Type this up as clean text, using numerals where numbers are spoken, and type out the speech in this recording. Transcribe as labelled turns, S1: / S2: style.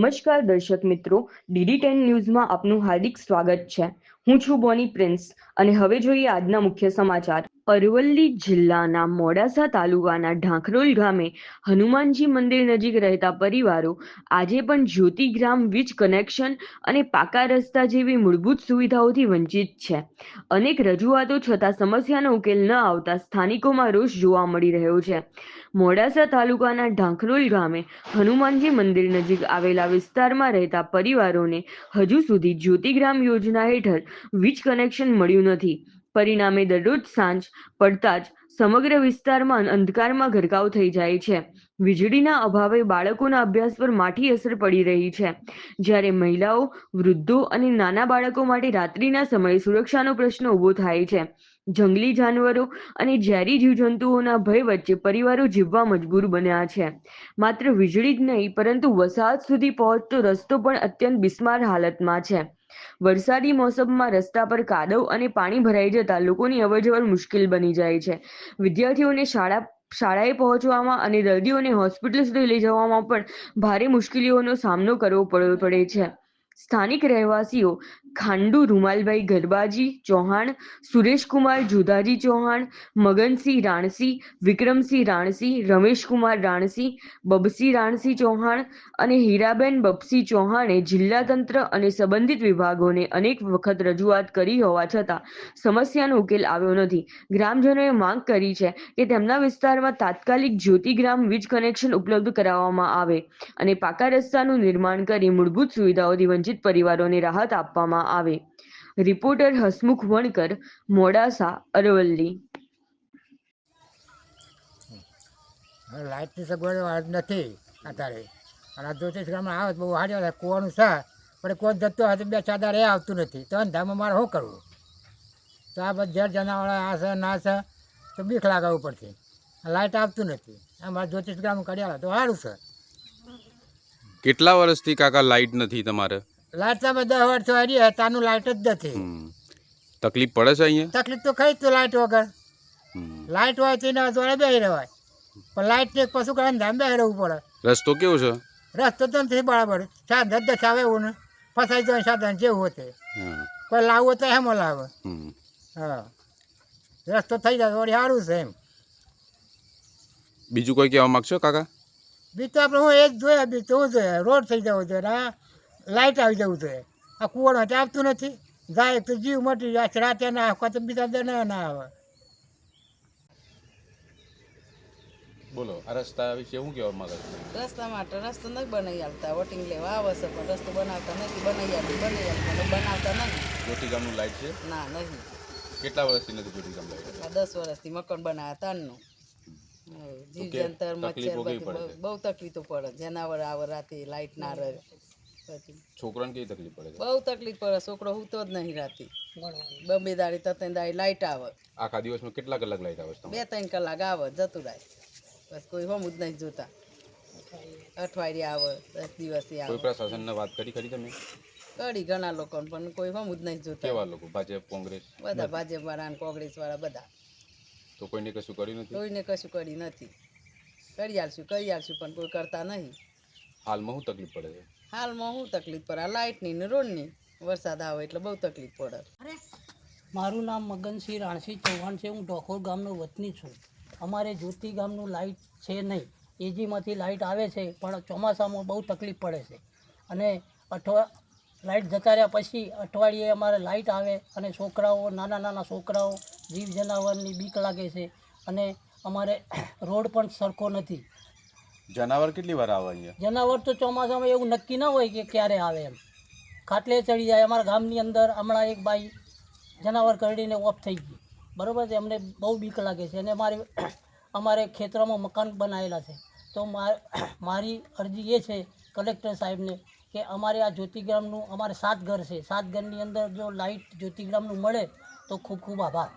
S1: નમસ્કાર દર્શક મિત્રો, DD10 ન્યૂઝમાં આપનું હાર્દિક સ્વાગત છે। હું છું બોની પ્રિન્સ અને હવે જોઈએ આજના મુખ્ય સમાચાર। અરવલ્લી જિલ્લાના મોડાસા તાલુકાના ઢાંકરોલ ગામે હનુમાનજી મંદિર નજીક રહેતા પરિવારો આજે પણ જ્યોતિગ્રામ વીજ કનેક્શન અને પાકા રસ્તા જેવી મૂળભૂત સુવિધાઓથી વંચિત છે। અનેક રજૂઆતો છતાં સમસ્યાનો ઉકેલ ન આવતા સ્થાનિકોમાં રોષ જોવા મળી રહ્યો છે। મોડાસા તાલુકાના ઢાંકરોલ ગામે હનુમાનજી મંદિર નજીક આવેલા વિસ્તારમાં રહેતા પરિવારોને હજુ સુધી જ્યોતિગ્રામ યોજના હેઠળ વીજ કનેક્શન મળ્યું નથી। પરિણામે દરરોજ સાંજ પડતા જ સમગ્ર વિસ્તારમાં અંધકારમાં ગરકાવ થઈ જાય છે। વીજળીના અભાવે બાળકોના અભ્યાસ પર માઠી અસર પડી રહી છે, જ્યારે મહિલાઓ, વૃદ્ધો અને નાના બાળકો માટે રાત્રિના સમયે સુરક્ષાનો પ્રશ્ન ઊભો થાય છે। જંગલી જાનવરો અને ઝેરી જીવજંતુઓના ભય વચ્ચે પરિવારો જીવવા મજબૂર બન્યા છે। માત્ર વીજળી જ નહીં પરંતુ વસાહત સુધી પહોંચતો રસ્તો પણ અત્યંત બિસ્માર હાલતમાં છે। વરસાદી મોસમમાં રસ્તા પર કાદવ અને પાણી ભરાઈ જતા લોકોની અવરજવર મુશ્કેલ બની જાય છે। વિદ્યાર્થીઓને શાળાએ પહોંચવામાં અને દર્દીઓને હોસ્પિટલ સુધી લઈ જવામાં પણ ભારે મુશ્કેલીઓનો સામનો કરવો પડે છે। સ્થાનિક રહેવાસીઓ ખાંડુ રૂમાલભાઈ ગરબાજી ચૌહાણ, સુરેશકુમાર જુધાજી ચૌહાણ, મગનસિંહ રાણસી, વિક્રમસિંહ રાણસી, રમેશકુમાર રાણસી, બબસી રાણસી ચૌહાણ અને હીરાબેન બપસી ચૌહાણે જિલ્લા તંત્ર અને સંબંધિત વિભાગોને અનેક વખત રજૂઆત કરી હોવા છતાં સમસ્યાનો ઉકેલ આવ્યો નથી। ગ્રામજનોએ માંગ કરી છે કે તેમના વિસ્તારમાં તાત્કાલિક જ્યોતિગ્રામ વીજ કનેક્શન ઉપલબ્ધ કરાવવામાં આવે અને પાકા રસ્તાનું નિર્માણ કરી મૂળભૂત સુવિધાઓથી વંચિત પરિવારોને રાહત આપવામાં આવે। રિપોર્ટર હસમુખ વણકર, મોડાસા, અરવલ્લી।
S2: લાઇટની સગવડ નથી અત્યારે, અને આ જ્યોતિષગ્રામમાં આવે બહુ સારી આવે કૂવાનું છે, પણ કોઈ જતો હોય તો 2-4 દાડે આવતું નથી, તો અંધામાં મારે શું કરવું? તો આ બધા જનાવર આ છે ના છે તો બીક લાગાવવું પડશે। લાઇટ આવતું નથી, અમારે જ્યોતિષગ્રામ કરી આવે તો સારું છે।
S3: કેટલા વર્ષથી કાકા લાઇટ નથી તમારે?
S2: લાઇટ તો 10 વર્ષ આવી તાનું લાઇટ જ નથી।
S3: તકલીફ પડે છે અહીંયા?
S2: તકલીફ તો ખરી તો લાઇટ વગર, લાઇટ હોય તો એના જોડે બેસી રહેવાય, પણ લાઇટ ને પશુ કરે ધામ બેસી રહેવું પડે।
S3: રસ્તો કેવો છે?
S2: રસ્તો તો નથી બરાબર, સાધન દશાવે એવું ને ફસાઈ જાય સાધન જેવું હતું, કોઈ લાવવું તો એમ લાવે। હા, રસ્તો થઈ જાય વળી સારું છે એમ।
S3: બીજું કોઈ કહેવા માગશો કાકા?
S2: બીજું તો આપણે હું એ જ જોઈએ, બીજું શું જોઈએ? રોડ થઈ જવું જોઈએ, આ લાઇટ આવી જવું જોઈએ। આ કૂવાનું આવતું નથી, જાય તો જીવ મટી જાય, રાતે ના આવે તો બીજા દે ના આવે।
S3: બોલો, આ રસ્તા વિશે શું કહેવા માંગો છો?
S4: રસ્તા માટે રસ્તો નથી બનાવી આપતા, વોટિંગ લેવા આવે છે પણ રસ્તો બનાવતા નથી। બનાવી આપતા બનાવતા નહીં।
S3: જ્યોતિગામનું લાઇટ છે?
S4: ના, નહીં।
S3: કેટલા વર્ષથી નથી જ્યોતિગામ લાઇટ?
S4: 10 વર્ષથી મકાન બનાવ્યા તારનું જીવજંતર મચ્છર બહુ તકલીફો પડે, જનાવર આવે રાતે લાઇટ ના રહે, પછી
S3: છોકરાને કેવી તકલીફ પડે?
S4: બહુ તકલીફ પડે, છોકરો સૂતો જ નહીં રાતે, 2 દાડી 3 દાડી લાઇટ આવે।
S3: આખા દિવસમાં કેટલા કલાક લાઇટ આવે?
S4: 2-3 કલાક આવે, જતું રહે, બસ કોઈ હમ જ નહીં જોતા। અઠવાડિયે આવે, 10 દિવસે આવે।
S3: કોઈ પ્રશાસનને વાત કરી ખરી તમે?
S4: કરી ઘણા લોકોને, પણ કોઈ હમ જ નહીં જોતા।
S3: કેવા લોકો? ભાજપ, કોંગ્રેસ?
S4: બધા ભાજપ વાળા અને કોંગ્રેસ વાળા બધા।
S3: તો કોઈને કશું કર્યું નથી?
S4: કોઈને કશું કરી નથી। કરી આલશું પણ કોઈ કરતા નહીં।
S3: હાલમાં શું તકલીફ પડે છે?
S4: હાલમાં શું તકલીફ પડે? લાઇટની ને રોડની, વરસાદ આવે એટલે બહુ તકલીફ પડે।
S5: મારું નામ મગનસિંહ રાણસી ચૌહાણ છે, હું ઢોકોર ગામનો વતની છું। અમારે જ્યોતિ ગામનું લાઇટ છે નહીં, એજીમાંથી લાઇટ આવે છે પણ ચોમાસામાં બહુ તકલીફ પડે છે, અને લાઇટ જતા રહ્યા પછી અઠવાડિયે અમારે લાઇટ આવે અને છોકરાઓ, નાના છોકરાઓ, જીવ જનાવરની બીક લાગે છે, અને અમારે રોડ પણ સરખો નથી।
S3: જનાવર કેટલી વાર આવે અહીંયા?
S5: જનાવર તો ચોમાસામાં એવું નક્કી ના હોય કે ક્યારે આવે એમ, ખાટલે ચડી જાય। અમારા ગામની અંદર હમણાં એક બાઈ જનાવર કરડીને ઓફ થઈ ગઈ, બરાબર છે, અમને બહુ બીક લાગે છે, અને અમારે ખેતરોમાં મકાન બનાવેલા છે, તો મારી અરજી એ છે કલેક્ટર સાહેબને કે અમારે આ જ્યોતિગ્રામનું, અમારે 7 ઘર છે, 7 ઘરની અંદર જો લાઇટ જ્યોતિગ્રામનું મળે તો ખૂબ ખૂબ આભાર।